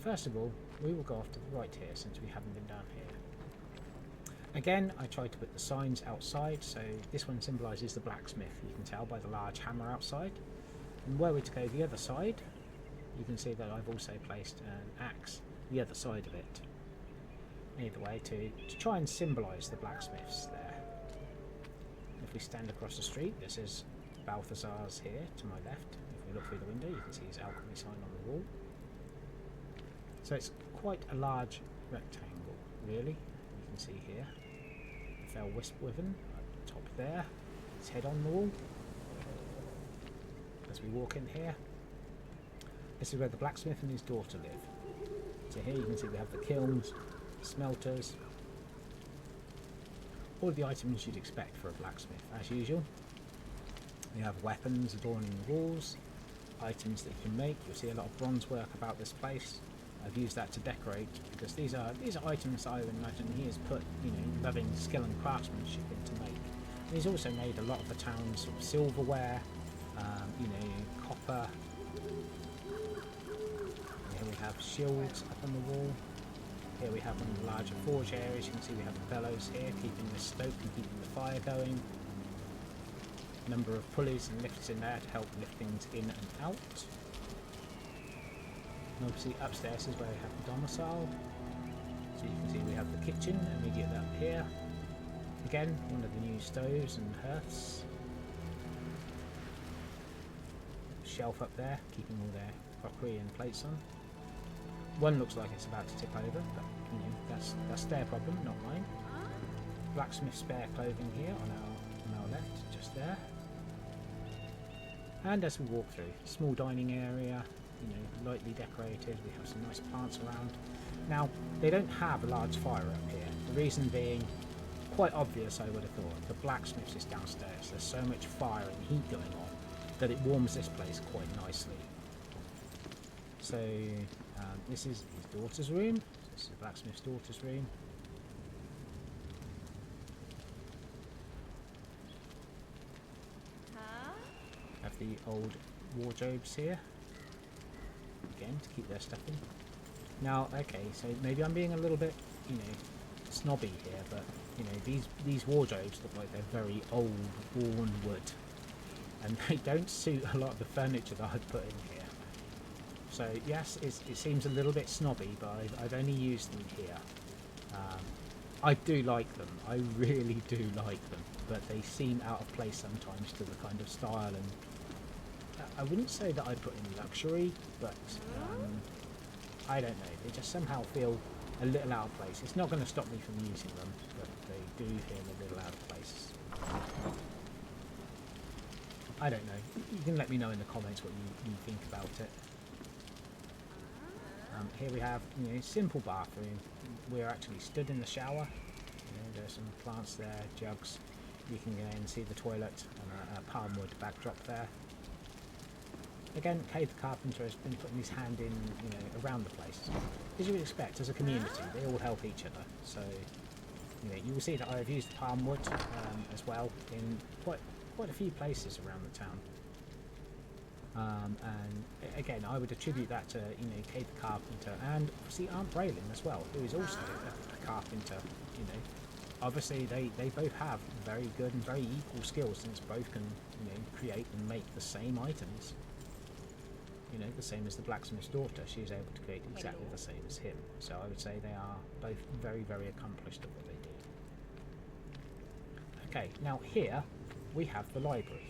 first of all, we will go off to the right here since we haven't been down here. Again, I tried to put the signs outside, so this one symbolises the blacksmith, you can tell by the large hammer outside. And were we to go the other side, you can see that I've also placed an axe the other side of it. Either way, to try and symbolise the blacksmiths there. If we stand across the street, this is Balthazar's here to my left. If we look through the window, you can see his alchemy sign on the wall. So it's quite a large rectangle, really. You can see here. A fell wisp wyvern at the top there. His head on the wall. As we walk in here, this is where the blacksmith and his daughter live. So here you can see we have the kilns, smelters, all of the items you'd expect for a blacksmith as usual. We have weapons adorning the walls, items that you can make. You'll see a lot of bronze work about this place. I've used that to decorate because these are items that I would imagine he has put, loving skill and craftsmanship into make. And he's also made a lot of the town's sort of silverware, copper. Here we have shields up on the wall. Here we have one of the larger forge areas. You can see we have the bellows here, keeping the stoke and keeping the fire going. A number of pulleys and lifts in there to help lift things in and out. And obviously upstairs is where we have the domicile. So you can see we have the kitchen immediately up here. Again, one of the new stoves and hearths. Shelf up there, keeping all their crockery and plates on. One looks like it's about to tip over, but that's their problem, not mine. Blacksmith spare clothing here on our left, just there. And as we walk through, small dining area, lightly decorated. We have some nice plants around. Now, they don't have a large fire up here. The reason being, quite obvious I would have thought, the blacksmith is downstairs. There's so much fire and heat going on that it warms this place quite nicely. So this is his daughter's room. This is the blacksmith's daughter's room. Have the old wardrobes here. Again, to keep their stuff in. Now, okay, so maybe I'm being a little bit, snobby here, but these wardrobes look like they're very old, worn wood, and they don't suit a lot of the furniture that I've put in here. So yes, it seems a little bit snobby, but I've only used them here. I do like them. I really do like them, but they seem out of place sometimes to the kind of style, and I wouldn't say that I put in luxury, but I don't know. They just somehow feel a little out of place. It's not going to stop me from using them, but they do feel a little out of place. I don't know. You can let me know in the comments what you think about it. Here we have, simple bathroom. We're actually stood in the shower. There's some plants there, jugs. You can go in and see the toilet and a palm wood backdrop there. Again, Kay the Carpenter has been putting his hand in, around the place. As you would expect, as a community, they all help each other. So, you will see that I have used the palm wood as well in quite a few places around the town. And again, I would attribute that to Kay the Carpenter and obviously Aunt Braylon as well, who is also a carpenter. Obviously they both have very good and very equal skills, since both can create and make the same items. The same as the blacksmith's daughter, she is able to create exactly the same as him. So I would say they are both very, very accomplished at what they do. Okay, now here we have the library.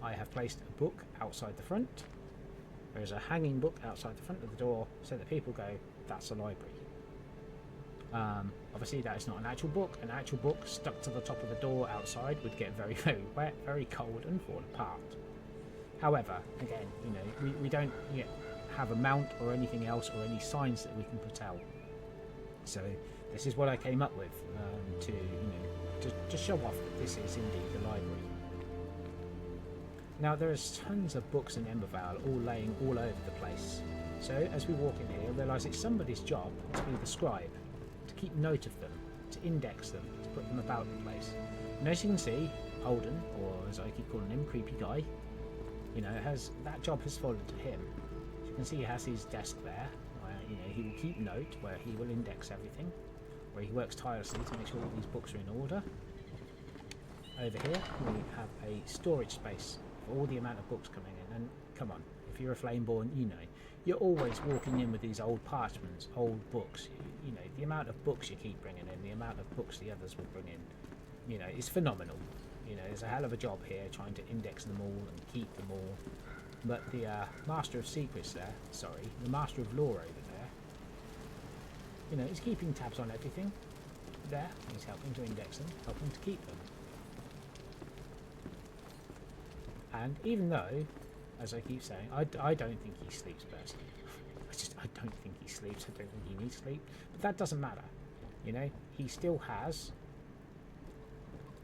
I have placed a book outside the front. There is a hanging book outside the front of the door so that people go, that's a library. Obviously that is not an actual book. An actual book stuck to the top of the door outside would get very, very wet, very cold and fall apart. However, again, we don't yet have a mount or anything else or any signs that we can put out. So this is what I came up with to show off that this is indeed the library. Now there is tons of books in Embervale all laying all over the place. So as we walk in here, I realise it's somebody's job to be the scribe, to keep note of them, to index them, to put them about the place. And as you can see, Holden, or as I keep calling him, Creepy Guy, that job has fallen to him. You can see he has his desk there, where he will keep note, where he will index everything, where he works tirelessly to make sure all these books are in order. Over here we have a storage space for all the amount of books coming in, and come on, if you're a Flameborn, you're always walking in with these old parchments, old books. The amount of books you keep bringing in, the amount of books the others will bring in, is phenomenal. There's a hell of a job here trying to index them all and keep them all. But the Master of Secrets there, the Master of Lore over there, he's keeping tabs on everything. There, he's helping to index them, helping to keep them. And even though, as I keep saying, I don't think he sleeps personally. I don't think he sleeps. I don't think he needs sleep. But that doesn't matter. He still has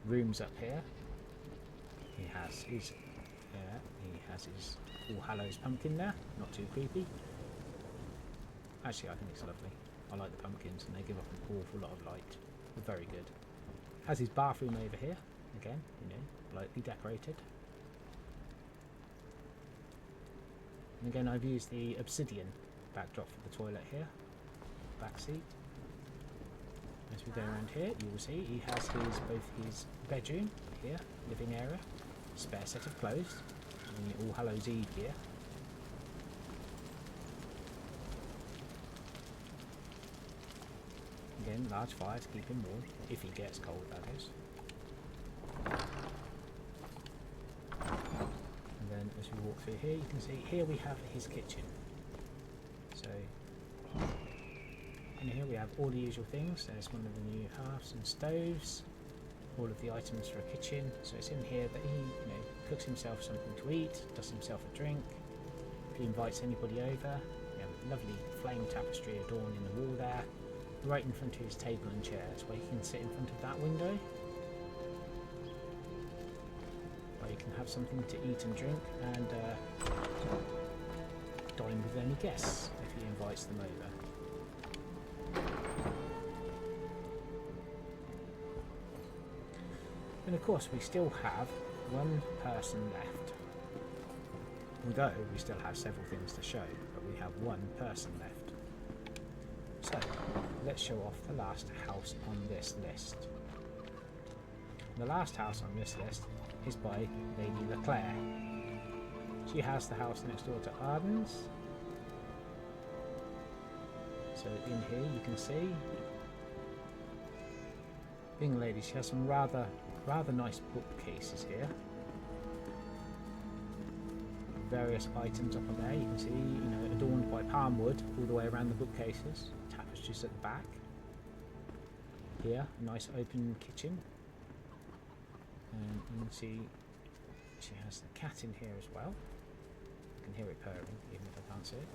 rooms up here. He has his All Hallows pumpkin there. Not too creepy. Actually, I think it's lovely. I like the pumpkins, and they give off an awful lot of light. They're very good. Has his bathroom over here. Again, lightly decorated. And again, I've used the obsidian backdrop for the toilet here. Back seat. As we go around here, you will see he has both his bedroom here, living area, spare set of clothes, and the All Hallows Eve gear. Again, large fire to keep him warm, if he gets cold, that is. And then as we walk through here, you can see here we have his kitchen. So, in here we have all the usual things. There's one of the new hearths and stoves, all of the items for a kitchen. So it's in here that he, cooks himself something to eat, does himself a drink. If he invites anybody over, we have a lovely flame tapestry adorning the wall there, right in front of his table and chairs, where he can sit in front of that window, where you can have something to eat and drink, and dine with any guests if he invites them over. And of course we still have one person left. Although we still have several things to show, but we have one person left. So let's show off the last house on this list. The last house on this list is by Lady Lair. She has the house next door to Arden's. So in here you can see, being a lady, she has some rather nice bookcases here. Various items up on there, you can see, adorned by palm wood all the way around the bookcases. Tapestries at the back. Here, a nice open kitchen. And you can see she has the cat in here as well. You can hear it purring, even if I can't see it.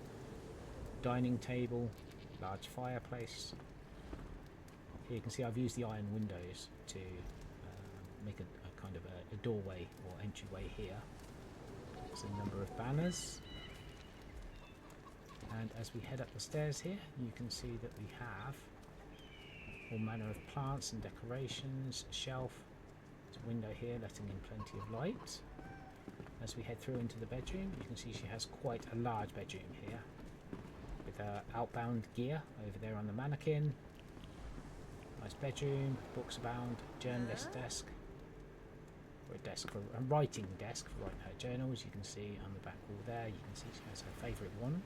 Dining table, large fireplace. Here you can see I've used the iron windows to make a kind of a doorway or entryway here. There's a number of banners. And as we head up the stairs here, you can see that we have all manner of plants and decorations, a shelf, there's a window here letting in plenty of light. As we head through into the bedroom, you can see she has quite a large bedroom here, with outbound gear over there on the mannequin. Nice bedroom, books abound, journalist desk, or a writing desk for writing her journals. You can see on the back wall there, you can see she has her favourite wand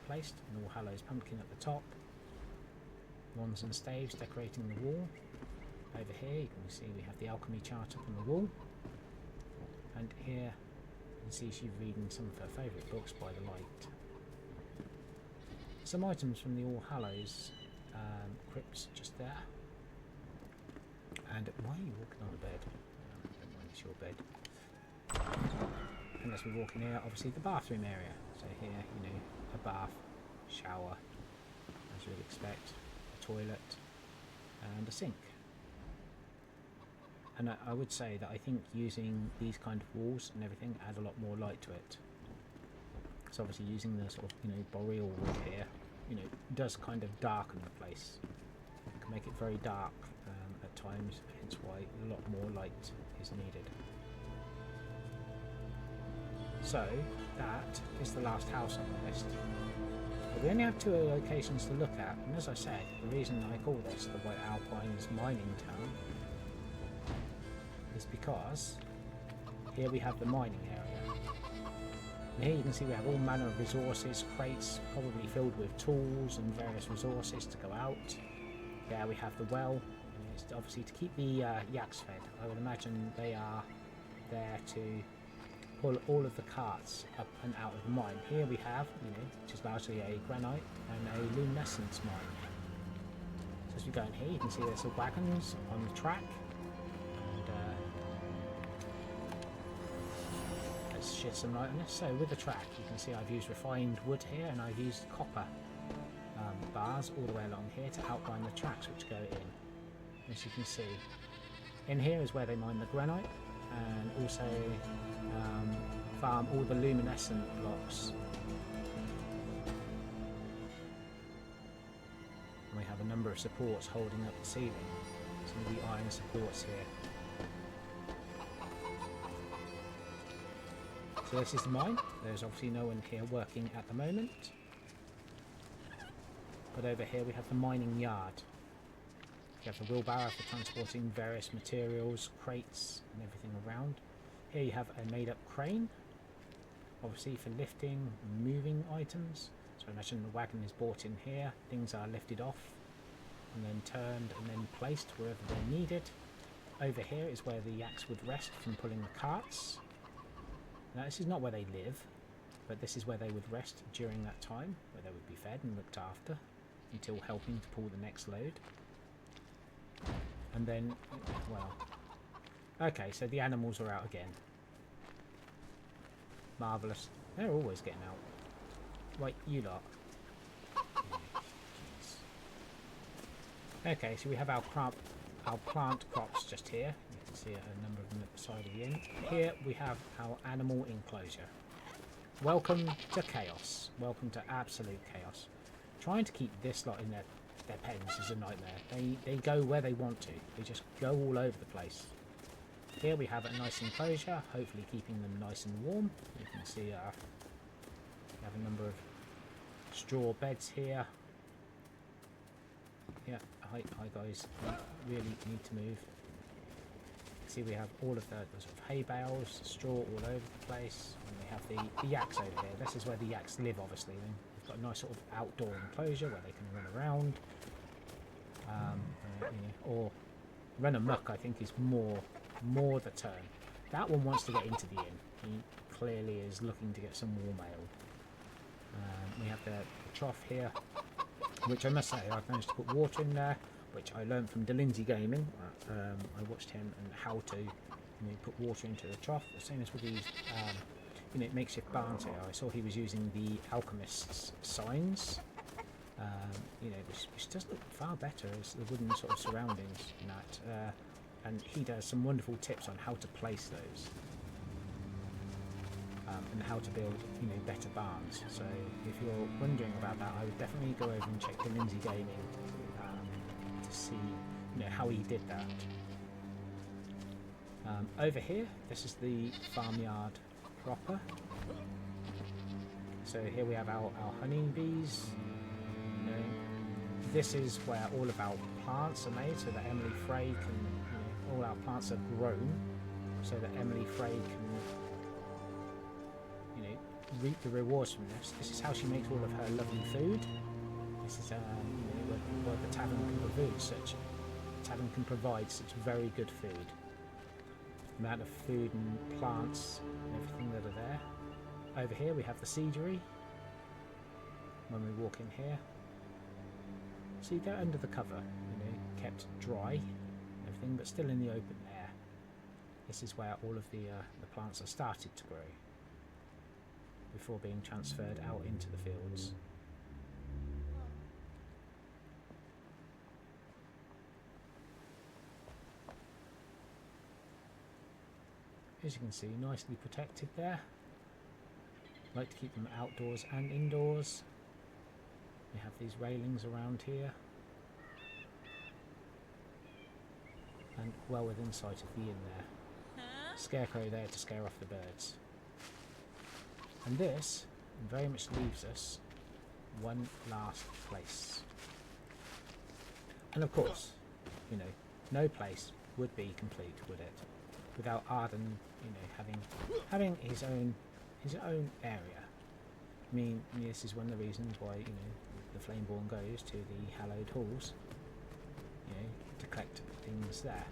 placed, an All Hallows pumpkin at the top. Wands and staves decorating the wall. Over here you can see we have the alchemy chart up on the wall. And here you can see she's reading some of her favourite books by the light. Some items from the All Hallows crypts just there. And why are you walking on the bed? Don't mind, it's your bed. And as we walk in here, obviously the bathroom area. So here, a bath, shower, as you would expect, a toilet, and a sink. And I would say that I think using these kind of walls and everything add a lot more light to it. So obviously using the sort of, boreal wood here, does kind of darken the place. It can make it very dark at times, hence why a lot more light is needed. So that is the last house on the list. But we only have 2 locations to look at, and as I said, the reason I call this the White Pines mining town is because here we have the mining area. And here you can see we have all manner of resources, crates probably filled with tools and various resources to go out. There we have the well, and it's obviously to keep the yaks fed. I would imagine they are there to pull all of the carts up and out of the mine. Here we have, which is largely a granite and a luminescence mine. So as we go in here, you can see there's some wagons on the track. Let's shed some light on this. So with the track, you can see I've used refined wood here, and I've used copper bars all the way along here to outline the tracks which go in. As you can see, in here is where they mine the granite, and also farm all the luminescent blocks. And we have a number of supports holding up the ceiling. Some of the iron supports here. So this is the mine. There's obviously no one here working at the moment. But over here we have the mining yard. You have the wheelbarrow for transporting various materials, crates and everything around. Here you have a made up crane, obviously for lifting and moving items. So I imagine the wagon is brought in here, things are lifted off and then turned and then placed wherever they're needed. Over here is where the yaks would rest from pulling the carts. Now this is not where they live, but this is where they would rest during that time, where they would be fed and looked after until helping to pull the next load. And then, well, okay, so the animals are out again. Marvellous. They're always getting out. Right, you lot. Okay, so we have our plant crops just here. You can see a number of them at the side of the inn. Here we have our animal enclosure. Welcome to chaos. Welcome to absolute chaos. Trying to keep this lot in their pens is a nightmare. They go where they want to. They just go all over the place. Here we have a nice enclosure, hopefully keeping them nice and warm. You can see we have a number of straw beds here. Yeah, hi guys, we really need to move. See, we have all of the sort of hay bales, straw all over the place, and we have the yaks over here. This is where the yaks live, obviously. They've got a nice sort of outdoor enclosure where they can run around, or run amok. I think is more the term. That one wants to get into the inn. He clearly is looking to get some warm ale. We have the trough here, which I must say I've managed to put water in there, which I learned from Delinsey Gaming. I watched him and how to put water into the trough, the same as with these makeshift barns here. I saw he was using the alchemist's signs, which does look far better as the wooden sort of surroundings in that, and he does some wonderful tips on how to place those. And how to build, better barns. So if you're wondering about that, I would definitely go over and check the Delinsey Gaming to see, how he did that. Over here, this is the farmyard proper. So here we have our honeybees. This is where all of our plants are made, so that Emily Frey can, all our plants are grown, so that Emily Frey can reap the rewards from this. This is how she makes all of her lovely food. This is where the tavern can provide such very good food. The amount of food and plants and everything that are there. Over here we have the seedery. When we walk in here, see, they're under the cover, kept dry, everything, but still in the open air. This is where all of the plants are started to grow before being transferred out into the fields. As you can see, nicely protected there. Like to keep them outdoors and indoors. We have these railings around here, and well within sight of the inn there. Scarecrow there to scare off the birds. And this very much leaves us one last place. And of course, you know, no place would be complete, would it, without Arden, you know, having his own area. I mean, this is one of the reasons why, you know, the Flameborn goes to the hallowed halls, you know, to collect things there.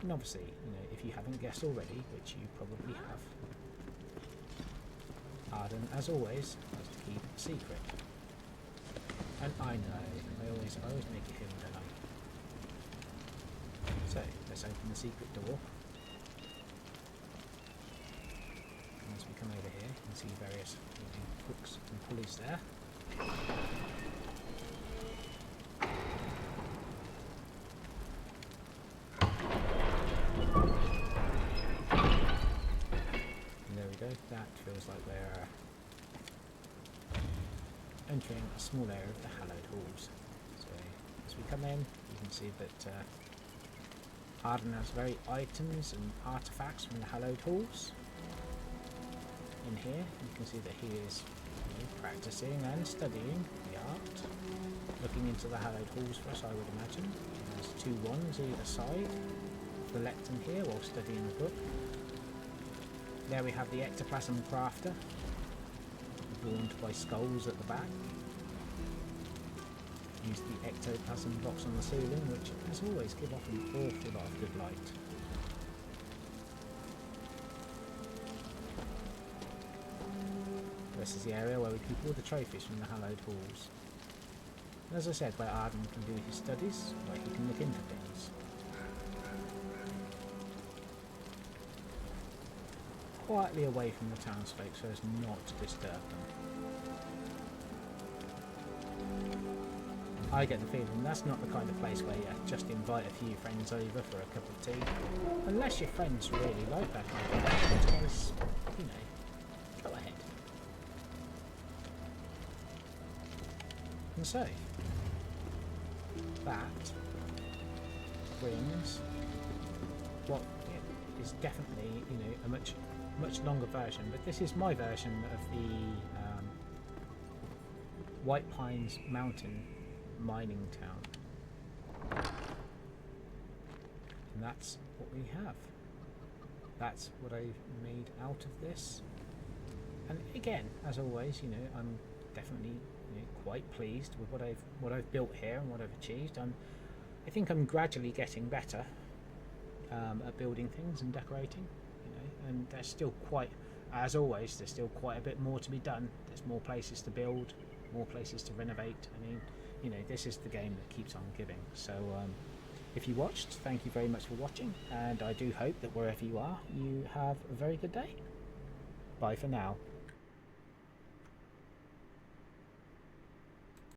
And obviously, you know, if you haven't guessed already, which you probably have, Arden, as always, has to keep a secret. And I know, I always make it him, don't I? So, let's open the secret door. And as we come over here, you can see various hooks and pulleys there. That feels like we're entering a small area of the hallowed halls. So as we come in, you can see that Arden has various items and artifacts from the hallowed halls. In here, you can see that he is practicing and studying the art, looking into the hallowed halls for us, I would imagine. There's two wands either side of the lectern here while studying the book. There we have the ectoplasm crafter, adorned by skulls at the back. Use the ectoplasm blocks on the ceiling, which as always give off an awful lot of good light. This is the area where we keep all the trophies from the hallowed halls. And as I said, where Arden can do his studies, where he can look into things. Quietly away from the townsfolk so as not to disturb them. I get the feeling that's not the kind of place where you just invite a few friends over for a cup of tea. Unless your friends really like that kind of thing, in which case, you know, go ahead. And so, that brings what is definitely, you know, a much longer version, but this is my version of the White Pines Mountain mining town. And that's what we have. That's what I've made out of this. And again, as always, you know, I'm definitely, you know, quite pleased with what I've built here and what I've achieved. I think I'm gradually getting better at building things and decorating. And there's still quite, as always, there's still quite a bit more to be done. There's more places to build, more places to renovate. I mean, you know, this is the game that keeps on giving. So if you watched, thank you very much for watching, and I do hope that wherever you are, you have a very good day. Bye for now.